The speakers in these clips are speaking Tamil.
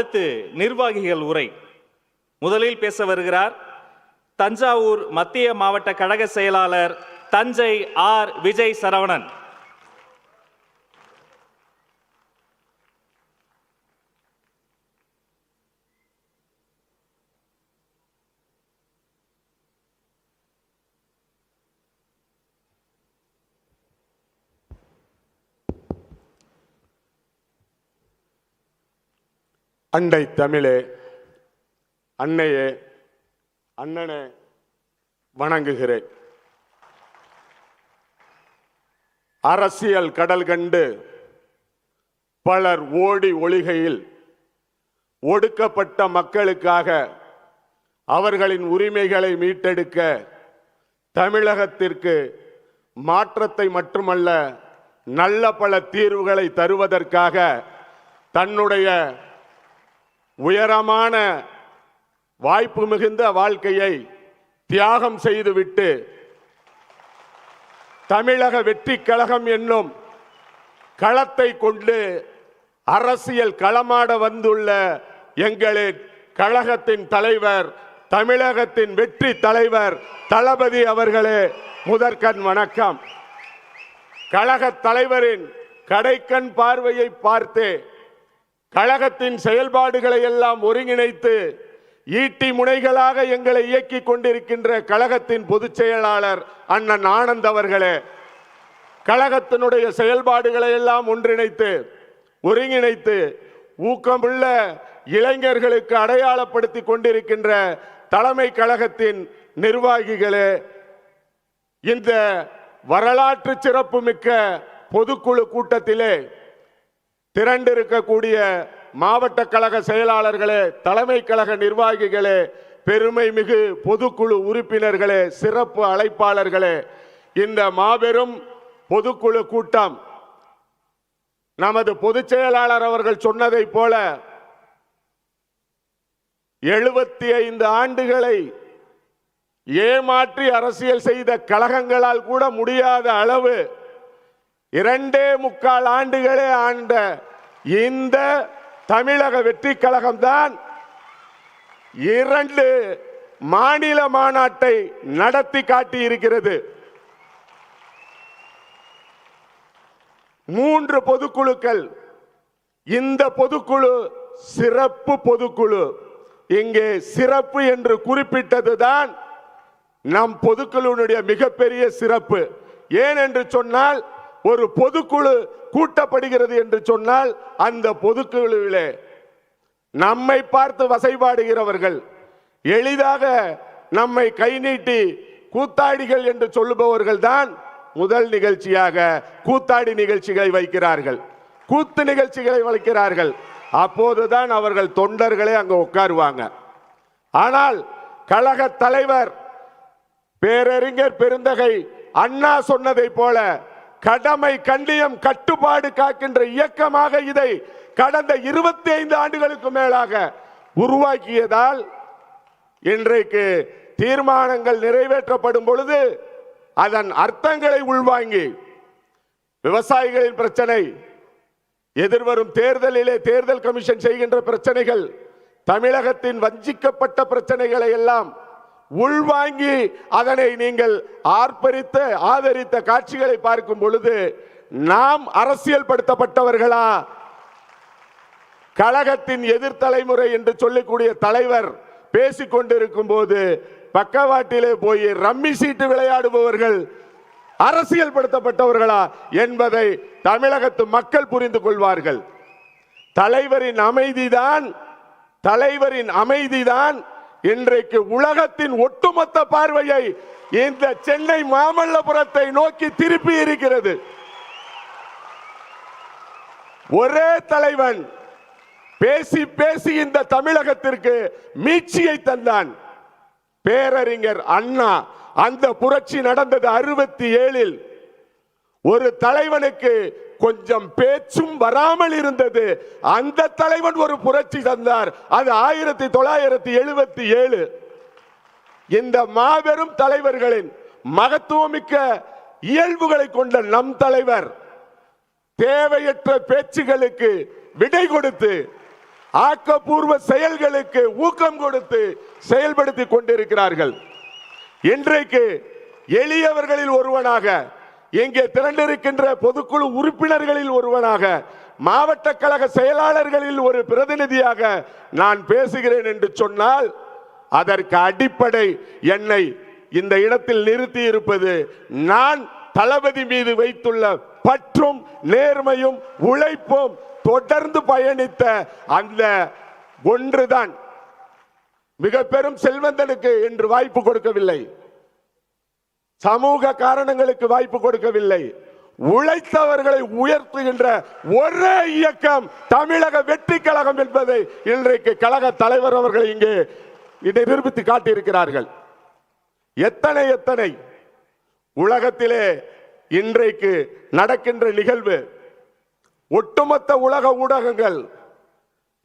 அடுத்து நிர்வாகிகள் உரை. முதலில் பேச வருகிறார் தஞ்சாவூர் மத்திய மாவட்ட கழக செயலாளர் தஞ்சை ஆர். விஜய் சரவணன். அண்டை தமிழே, அன்னையே, அண்ணனே வணங்குகிறேன். அரசியல் கடல் கண்டு பலர் ஓடி ஒளிகையில் ஒடுக்கப்பட்ட மக்களுக்காக அவர்களின் உரிமைகளை மீட்டெடுக்க தமிழகத்திற்கு மாற்றத்தை மட்டுமல்ல நல்ல பல தீர்வுகளை தருவதற்காக தன்னுடைய உயரமான வாய்ப்பு மிகுந்த வாழ்க்கையை தியாகம் செய்துவிட்டு தமிழக வெற்றி கழகம் என்னும் களத்தை கொண்டு அரசியல் களமாட வந்துள்ள எங்களின் கழகத்தின் தலைவர், தமிழகத்தின் வெற்றி தலைவர் தளபதி அவர்களே முதற்கண் வணக்கம். கழக தலைவரின் கடைக்கண் பார்வையை பார்த்தே கழகத்தின் செயல்பாடுகளை எல்லாம் ஒருங்கிணைத்து ஈட்டி முனைகளாக எங்களை இயக்கிக் கொண்டிருக்கின்ற கழகத்தின் பொதுச் செயலாளர் அண்ணன் ஆனந்த் அவர்களே, கழகத்தினுடைய செயல்பாடுகளை எல்லாம் ஒன்றிணைத்து ஒருங்கிணைத்து ஊக்கமுள்ள இளைஞர்களுக்கு அடையாளப்படுத்தி கொண்டிருக்கின்ற தலைமை கழகத்தின் நிர்வாகிகளே, இந்த வரலாற்று சிறப்புமிக்க பொதுக்குழு கூட்டத்திலே திரண்டிருக்கக்கூடிய மாவட்ட கழக செயலாளர்களே, தலைமை கழக நிர்வாகிகளே, பெருமை மிகு பொதுக்குழு உறுப்பினர்களே, சிறப்பு அழைப்பாளர்களே, இந்த மாபெரும் பொதுக்குழு கூட்டம் நமது பொதுச் செயலாளர் அவர்கள் சொன்னதை போல 75 ஆண்டுகளை ஏமாற்றி அரசியல் செய்த கழகங்களால் கூட முடியாத அளவு 2.25 ஆண்டுகளே ஆண்ட இந்த தமிழக வெற்றி கழகம் தான் 2 மாநில மாநாட்டை நடத்தி காட்டி இருக்கிறது. 3 பொதுக்குழுக்கள். இந்த பொதுக்குழு சிறப்பு பொதுக்குழு. இங்கே சிறப்பு என்று குறிப்பிட்டதுதான் நம் பொதுக்குழுவினுடைய மிகப்பெரிய சிறப்பு. ஏன் என்று சொன்னால், ஒரு பொதுக்குழு கூட்டப்படுகிறது என்று சொன்னால் அந்த பொதுக்குழுவிலே நம்மை பார்த்து வசைபாடுகிறவர்கள், எளிதாக நம்மை கை நீட்டி கூத்தாடிகள் என்று சொல்லுபவர்கள் தான் முதல் நிகழ்ச்சியாக கூத்தாடி நிகழ்ச்சிகளை வைக்கிறார்கள், கூத்து நிகழ்ச்சிகளை வைக்கிறார்கள். அப்போதுதான் அவர்கள் தொண்டர்களே அங்க உட்காருவாங்க. ஆனால் கழக தலைவர் பேரறிஞர் பெருந்தகை அண்ணா சொன்னதை போல கடமை கண்ணியம் கட்டுப்பாடு காக்கின்ற இயக்கமாக இதை கடந்த 25 ஆண்டுகளுக்கு மேலாக உருவாக்கியதால் இன்றைக்கு தீர்மானங்கள் நிறைவேற்றப்படும் பொழுது அதன் அர்த்தங்களை உள்வாங்கி விவசாயிகளின் பிரச்சனை, எதிர்வரும் தேர்தலிலே தேர்தல் கமிஷன் செய்கின்ற பிரச்சனைகள், தமிழகத்தின் வஞ்சிக்கப்பட்ட பிரச்சனைகளை எல்லாம் உள்வாங்கி அதனை நீங்கள் ஆர்ப்பரித்த ஆதரித்த காட்சிகளை பார்க்கும் பொழுது நாம் அரசியல் படுத்தப்பட்டவர்களா? கழகத்தின் எதிர்த்தலைமுறை என்று சொல்லக்கூடிய தலைவர் பேசிக் கொண்டிருக்கும் போது பக்கவாட்டிலே போய் ரம்மி சீட்டு விளையாடுபவர்கள் அரசியல் படுத்தப்பட்டவர்களா என்பதை தமிழகத்து மக்கள் புரிந்து கொள்வார்கள். தலைவரின் அமைதிதான் இன்றைக்கு உலகத்தின் ஒட்டுமொத்த பார்வையை இந்த சென்னை மாமல்லபுரத்தை நோக்கி திருப்பி இருக்கிறது. ஒரே தலைவன் பேசி பேசி இந்த தமிழகத்திற்கு மீட்சியை தந்தான். பேரறிஞர் அண்ணா. அந்த புரட்சி நடந்தது 67. ஒரு தலைவனுக்கு கொஞ்சம் பேச்சும் வராமல் இருந்தது. அந்த தலைவன் ஒரு புரட்சி தந்தார். அது 1977. இந்த மாபெரும் தலைவர்களின் மகத்துவமிக்க இயல்புகளை கொண்ட நம் தலைவர் தேவையற்ற பேச்சுகளுக்கு விடை கொடுத்து ஆக்கப்பூர்வ செயல்களுக்கு ஊக்கம் கொடுத்து செயல்படுத்தி கொண்டிருக்கிறார்கள். இன்றைக்கு எளியவர்களில் ஒருவனாக, இங்கே திரண்டிருக்கின்ற பொதுக்குழு உறுப்பினர்களில் ஒருவனாக, மாவட்ட கழக செயலாளர்களில் ஒரு பிரதிநிதியாக நான் பேசுகிறேன் என்று சொன்னால் அதற்கு அடிப்படை என்னை இந்த இடத்தில் நிறுத்தி இருப்பது நான் தளபதி மீது வைத்துள்ள பற்றும் நேர்மையும் உழைப்பும் தொடர்ந்து பயணித்த அந்த ஒன்றுதான். மிக பெரும் செல்வந்தனுக்கு என்று வாய்ப்பு கொடுக்கவில்லை, சமூக காரணங்களுக்கு வாய்ப்பு கொடுக்கவில்லை, உழைத்தவர்களை உயர்த்துகின்ற ஒரே இயக்கம் தமிழக வெற்றி கழகம் என்பதை இன்றைக்கு கழக தலைவர் அவர்கள் இங்கே இதை நிரூபித்து காட்டியிருக்கிறார்கள். எத்தனை எத்தனை உலகத்திலே இன்றைக்கு நடக்கின்ற நிகழ்வு, ஒட்டுமொத்த உலக ஊடகங்கள்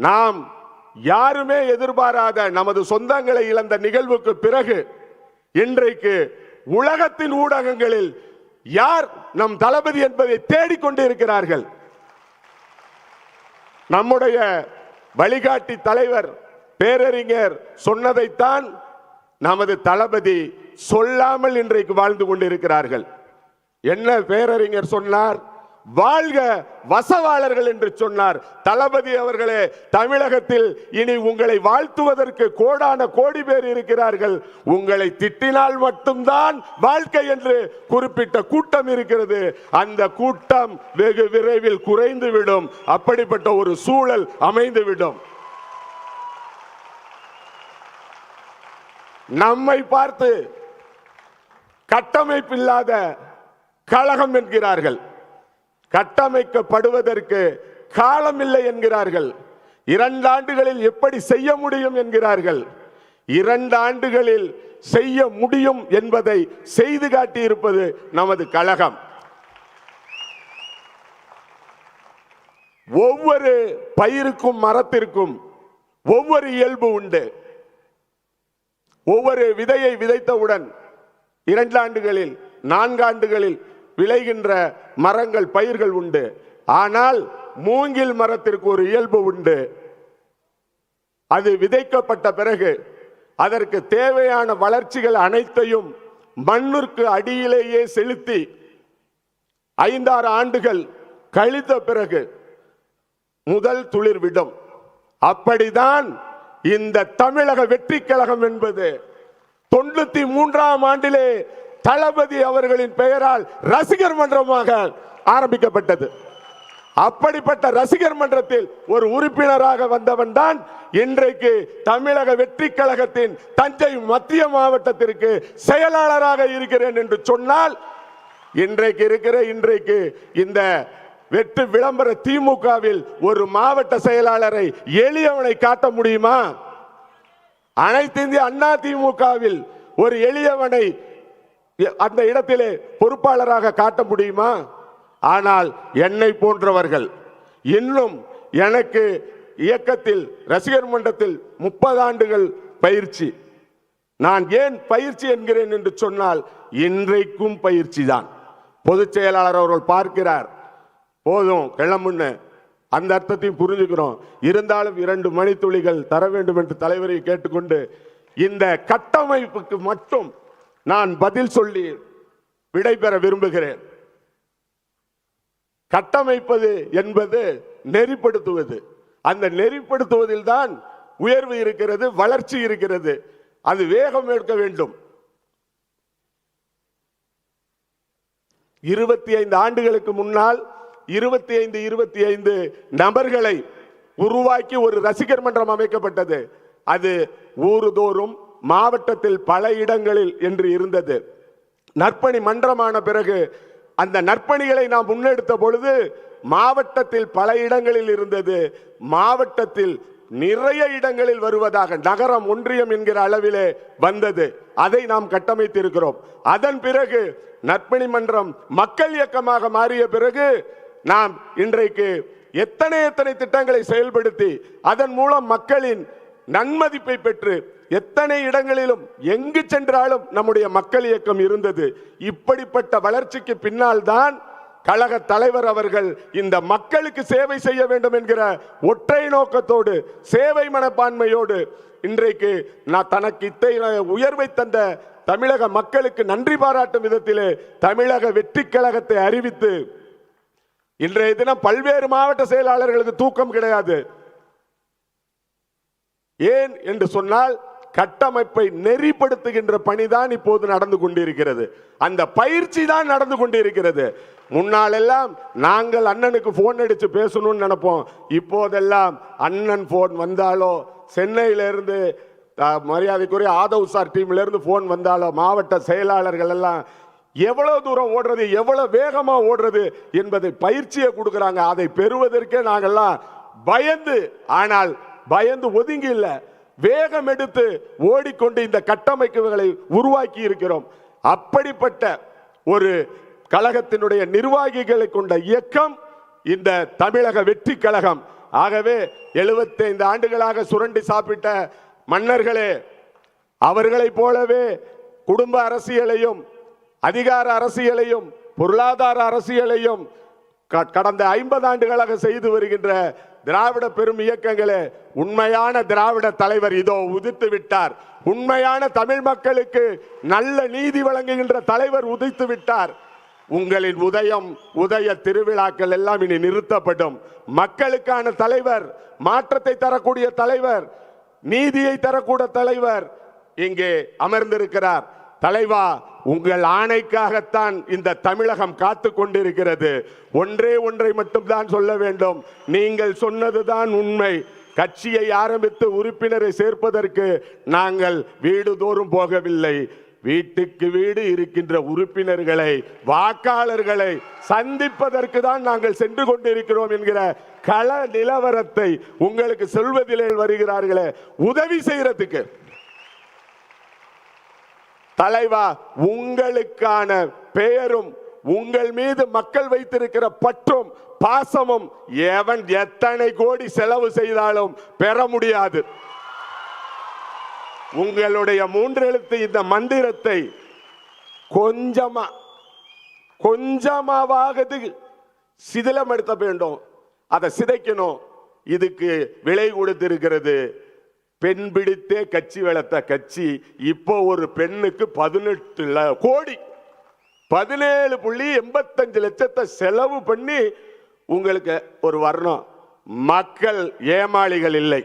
நாம் யாருமே எதிர்பாராத நமது சொந்தங்களை இழந்த நிகழ்வுக்கு பிறகு இன்றைக்கு உலகத்தின் ஊடகங்களில் யார் நம் தளபதி என்பதை தேடிக்கொண்டிருக்கிறார்கள். நம்முடைய வழிகாட்டி தலைவர் பேரறிஞர் சொன்னதைத்தான் நமது தளபதி சொல்லாமல் இன்றைக்கு வாழ்ந்து கொண்டிருக்கிறார்கள். என்ன பேரறிஞர் சொன்னார்? வாழ்க வசவாளர்கள் என்று சொன்னார். தளபதி அவர்களே, தமிழகத்தில் இனி உங்களை வாழ்த்துவதற்கு கோடான கோடி பேர் இருக்கிறார்கள், உங்களை திட்டினால் மட்டும்தான் வாழ்க்கை என்று குறிப்பிட்ட கூட்டம் இருக்கிறது. அந்த கூட்டம் வெகு விரைவில் குறைந்துவிடும். அப்படிப்பட்ட ஒரு சூழல் அமைந்துவிடும். நம்மை பார்த்து கட்டமைப்பில்லாத கழகம் என்கிறார்கள், கட்டமைக்கப்படுவதற்கு காலம் இல்லை என்கிறார்கள், 2 ஆண்டுகளில் எப்படி செய்ய முடியும் என்கிறார்கள். 2 ஆண்டுகளில் செய்ய முடியும் என்பதை செய்து காட்டியிருப்பது நமது கழகம். ஒவ்வொரு பயிருக்கும் மரத்திற்கும் ஒவ்வொரு இயல்பு உண்டு. ஒவ்வொரு விதையை விதைத்தவுடன் 2 ஆண்டுகளில் 4 ஆண்டுகளில் விளைகின்ற மரங்கள் பயிர்கள் உண்டு. ஆனால் மூங்கில் மரத்திற்கு ஒரு இயல்பு உண்டு. அது விதைக்கப்பட்ட பிறகு அதற்கு தேவையான வளர்ச்சிகள் அனைத்தையும் மண்ணிற்கு அடியிலேயே செலுத்தி 5-6 ஆண்டுகள் கழித்த பிறகு முதல் துளிர் விடும். அப்படிதான் இந்த தமிழக வெற்றி கழகம் என்பது 93ஆம் ஆண்டிலே தளபதி அவர்களின் பெயரால் ரசிகர் மன்றமாக ஆரம்பிக்கப்பட்டது. அப்படிப்பட்ட ரசிகர் மன்றத்தில் ஒரு உறுப்பினராக வந்தவன் தான் இன்றைக்கு தமிழக வெற்றி கழகத்தின் தஞ்சை மத்திய மாவட்டத்திற்கு செயலாளராக இருக்கிறேன் என்று சொன்னால், இன்றைக்கு இந்த வெற்றி விளம்பர திமுகவில் ஒரு மாவட்ட செயலாளரை எளியவனை காட்ட முடியுமா? அனைத்து இந்திய அண்ணா திமுகவில் ஒரு எளியவனை அந்த இடத்திலே பொறுப்பாளராக காட்ட முடியுமா? ஆனால் என்னை போன்றவர்கள் இன்னும் எனக்கு இயக்கத்தில் ரசிகர் மன்றத்தில் 30 ஆண்டுகள் பயிற்சி. நான் ஏன் பயிற்சி என்கிறேன் என்று சொன்னால், இன்றைக்கும் பயிற்சி தான். பொதுச் செயலாளர் அவர்கள் பார்க்கிறார், போதும் கிளம்புன்னு, அந்த அர்த்தத்தையும் புரிஞ்சுக்கிறோம். இருந்தாலும் 2 மணித்துளிகள் தர வேண்டும் என்று தலைவரை கேட்டுக்கொண்டு இந்த கட்டமைப்புக்கு மட்டும் நான் பதில் சொல்லி விடைபெற விரும்புகிறேன். கட்டமைப்பது என்பது நெறிப்படுத்துவது. அந்த நெறிப்படுத்துவதில் தான் உயர்வு இருக்கிறது, வளர்ச்சி இருக்கிறது. அது வேகம் எடுக்க வேண்டும். 25 ஆண்டுகளுக்கு முன்னால் 25 நபர்களை உருவாக்கி ஒரு ரசிகர் மன்றம் அமைக்கப்பட்டது. அது ஊருதோறும் மாவட்டத்தில் பல இடங்களில் என்று இருந்தது. நற்பணி மன்றமான பிறகு அந்த நற்பணிகளை நாம் முன்னெடுத்த பொழுது மாவட்டத்தில் பல இடங்களில் இருந்தது. மாவட்டத்தில் நிறைய இடங்களில் வருவதாக நகரம் ஒன்றியம் என்கிற அளவிலே வந்தது. அதை நாம் கட்டமைத்திருக்கிறோம். அதன் பிறகு நற்பணி மன்றம் மக்கள் இயக்கமாக மாறிய பிறகு நாம் இன்றைக்கு எத்தனை திட்டங்களை செயல்படுத்தி அதன் மூலம் மக்களின் நன்மதிப்பை பெற்று எத்தனை இடங்களிலும் எங்கு சென்றாலும் நம்முடைய மக்கள் இயக்கம் இருந்தது. இப்படிப்பட்ட வளர்ச்சிக்கு பின்னால் தான் கழக தலைவர் அவர்கள் இந்த மக்களுக்கு சேவை செய்ய வேண்டும் என்கிற ஒற்றை நோக்கத்தோடு, சேவை மனப்பான்மையோடு இன்றைக்கு தனக்கு இத்தகைய உயர்வை தந்த தமிழக மக்களுக்கு நன்றி பாராட்டும் விதத்திலே தமிழக வெற்றி கழகத்தை அறிவித்து, இன்றைய தினம் பல்வேறு மாவட்ட செயலாளர்களுக்கு தூக்கம் கிடையாது. ஏன் என்று சொன்னால், கட்டமைப்பை நெறிப்படுத்துகின்ற பணிதான் இப்போது நடந்து கொண்டிருக்கிறது. அந்த பயிற்சி தான் நடந்து கொண்டிருக்கிறது. முன்னால் எல்லாம் நாங்கள் அண்ணனுக்கு போன் அடிச்சு பேசணும்னு நினைப்போம். இப்போதெல்லாம் அண்ணன் போன் வந்தாலோ, சென்னையிலிருந்து மரியாதைக்குரிய ஆதவ் சார் டீம்ல இருந்து போன் வந்தாலோ, மாவட்ட செயலாளர்கள் எல்லாம் எவ்வளவு தூரம் ஓடுறது, எவ்வளவு வேகமா ஓடுறது என்பதை பயிற்சியை கொடுக்கிறாங்க. அதை பெறுவதற்கே நாங்கெல்லாம் பயந்து, ஆனால் பயந்து ஒதுங்கி இல்ல, வேகம் எடுத்து ஓடிக்கொண்டு இந்த கட்டமைப்புகளை உருவாக்கி இருக்கிறோம். அப்படிப்பட்ட ஒரு கழகத்தினுடைய நிர்வாகிகளை கொண்ட இயக்கம் இந்த தமிழக வெற்றி கழகம். ஆகவே 75 ஆண்டுகளாக சுரண்டி சாப்பிட்ட மன்னர்களே, அவர்களைப் போலவே குடும்ப அரசியலையும் அதிகார அரசியலையும் பொருளாதார அரசியலையும் கடந்த 50 ஆண்டுகளாக செய்து வருகின்ற திராவிட பெரும் இயக்கங்களே, உண்மையான திராவிட தலைவர் இதோ உதித்து விட்டார். உண்மையான தமிழ் மக்களுக்கு நல்ல நீதி வழங்குகின்ற தலைவர் உதித்து விட்டார். உங்களின் உதய திருவிழாக்கள் எல்லாம் இனி நிறுத்தப்படும். மக்களுக்கான தலைவர், மாற்றத்தை தரக்கூடிய தலைவர், நீதியை தரக்கூடிய தலைவர் இங்கே அமர்ந்திருக்கிறார். தலைவா, உங்கள் ஆணைக்காகத்தான் இந்த தமிழகம் காத்து கொண்டிருக்கிறது. ஒன்றை மட்டும்தான் சொல்ல வேண்டும். நீங்கள் சொன்னதுதான் உண்மை. கட்சியை ஆரம்பித்து உறுப்பினரை சேர்ப்பதற்கு நாங்கள் வீடுதோறும் போகவில்லை. வீட்டுக்கு வீடு இருக்கின்ற உறுப்பினர்களை, வாக்காளர்களை சந்திப்பதற்கு தான் நாங்கள் சென்று கொண்டிருக்கிறோம் என்கிற கள நிலவரத்தை உங்களுக்கு சொல்வதிலே வருகிறார்களே, உதவி செய்யறதுக்கு. தலைவா, உங்களுக்கான பெயரும் உங்கள் மீது மக்கள் வைத்திருக்கிற பற்றும் பாசமும் எவன் எத்தனை கோடி செலவு செய்தாலும் பெற முடியாது. உங்களுடைய 3 எழுத்து இந்த மந்திரத்தை கொஞ்சமாவது சிதிலம் எடுத்த வேண்டும், அதை சிதைக்கணும். இதுக்கு விலை கொடுத்திருக்கிறது பெண் பிடித்தே கட்சி வளர்த்த கட்சி. இப்போ ஒரு பெண்ணுக்கு 18 கோடி 17.85 லட்சத்தை செலவு பண்ணி உங்களுக்கு ஒரு வர்ணம். மக்கள் ஏமாளிகள் இல்லை,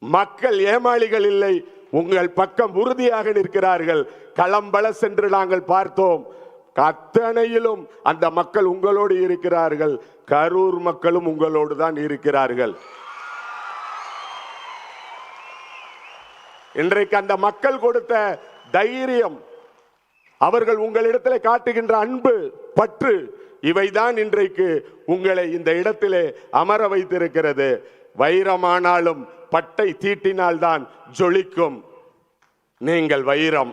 மக்கள் ஏமாளிகள் இல்லை. உங்கள் பக்கம் உறுதியாக நிற்கிறார்கள். களம்பல சென்று நாங்கள் பார்த்தோம். அத்தனையிலும் அந்த மக்கள் உங்களோடு இருக்கிறார்கள். கரூர் மக்களும் உங்களோடு தான் இருக்கிறார்கள். இன்றைக்கு அந்த மக்கள் கொடுத்த தைரியம், அவர்கள் உங்களிடத்தில் காட்டுகின்ற அன்பு, பற்று, இவைதான் இன்றைக்கு உங்களை இந்த இடத்திலே அமர வைத்திருக்கிறது. வைரமானாலும் பட்டை தீட்டினால்தான் ஜொலிக்கும். நீங்கள் வைரம்.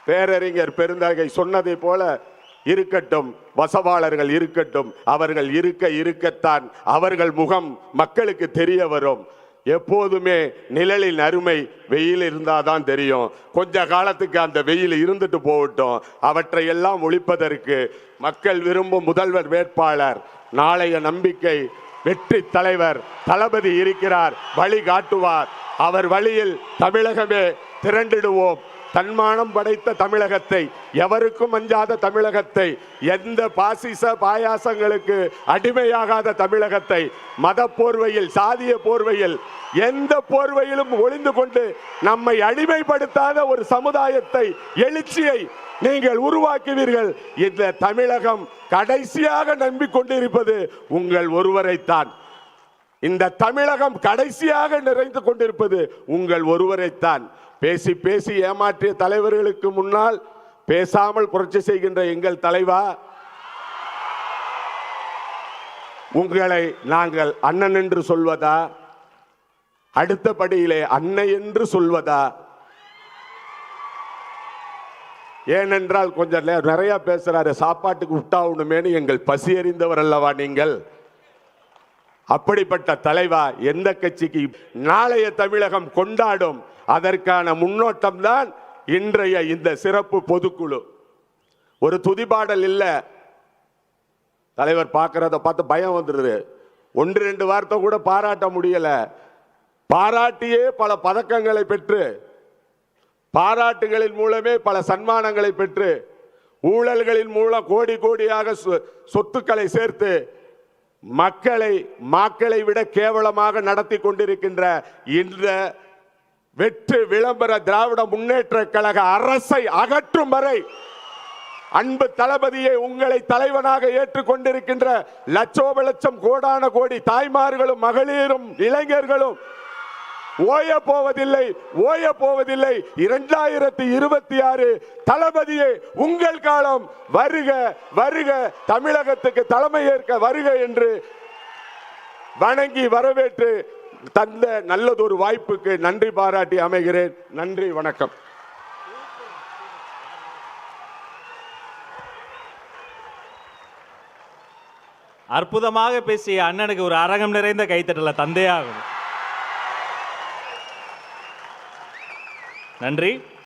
பேரறிஞர் பெருந்தகை சொன்னதை போல இருக்கட்டும், வசவாளர்கள் இருக்கட்டும். அவர்கள் இருக்கத்தான் அவர்கள் முகம் மக்களுக்கு தெரிய வரும். எப்போதுமே நிழலின் அருமை வெயில் இருந்தாதான் தெரியும். கொஞ்ச காலத்துக்கு அந்த வெயில் இருந்துட்டு போகட்டும். அவற்றை எல்லாம் ஒழிப்பதற்கு மக்கள் விரும்பும் முதல்வர் வேட்பாளர், நாளைய நம்பிக்கை வெற்றி தலைவர் தளபதி இருக்கிறார், வழி காட்டுவார். அவர் வழியில் தமிழகமே திரண்டிடுவோம். தன்மானம் படைத்த தமிழகத்தை, எவருக்கும் அஞ்சாத தமிழகத்தை, எந்த பாசிச பாயாசங்களுக்கு அடிமையாகாத தமிழகத்தை, மத போர்வையில், சாதிய போர்வையில், எந்த போர்வையிலும் ஒளிந்து கொண்டு நம்மை அடிமைப்படுத்தாத ஒரு சமுதாயத்தை, எழுச்சியை நீங்கள் உருவாக்குவீர்கள். இந்த தமிழகம் கடைசியாக நம்பிக்கொண்டிருப்பது உங்கள் ஒருவரைத்தான். இந்த தமிழகம் கடைசியாக நிறைந்து கொண்டிருப்பது உங்கள் ஒருவரைத்தான். பேசி பேசி ஏமாற்றிய தலைவர்களுக்கு முன்னால் பேசாமல் புரட்சி செய்கின்ற எங்கள் தலைவா, உங்களை நாங்கள் அண்ணன் என்று சொல்வதா, அடுத்த படியிலே அன்னை என்று சொல்வதா? ஏனென்றால் கொஞ்சம் நிறைய பேசுறாரு, சாப்பாட்டுக்கு விட்டாவுணுமேனு எங்கள் பசி அறிந்தவர் அல்லவா நீங்கள். அப்படிப்பட்ட தலைவா எந்த கட்சிக்கு நாளைய தமிழகம் கொண்டாடும். அதற்கான முன்னோட்டம் தான் இன்றைய இந்த சிறப்பு பொதுக்குழு. ஒரு துதிபாடல் இல்ல. தலைவர் பார்க்கறத பார்த்து பயம் வந்துடுது. ஒன்று ரெண்டு வார்த்தை கூட பாராட்ட முடியல. பாராட்டியே பல பதக்கங்களை பெற்று, பாராட்டுகளின் மூலமே பல சன்மானங்களை பெற்று, ஊழல்களின் மூலம் கோடி கோடியாக சொத்துக்களை சேர்த்து மக்களை விட கேவலமாக நடத்தி கொண்டிருக்கின்ற இந்த வெற்று விளம்பர திராவிட முன்னேற்ற கழக அரசை அகற்றும் வரை அன்பு தளபதியை உங்களை தலைவனாக ஏற்றுக்கொண்டிருக்கின்ற லட்சோப லட்சம் கோடான கோடி தாய்மார்களும் மகளிரும் இளைஞர்களும் ஓய போவதில்லை. 2026 தளபதியே உங்கள் காலம் வருக வருக, தமிழகத்துக்கு தலைமை ஏற்க வருக என்று வணங்கி வரவேற்று தந்த நல்லதொரு வாய்ப்புக்கு நன்றி பாராட்டி அமைகிறேன். நன்றி, வணக்கம். அற்புதமாக பேசிய அண்ணனுக்கு ஒரு அரங்கம் நிறைந்த கைத்தட்டல தந்தையாகும். நன்றி.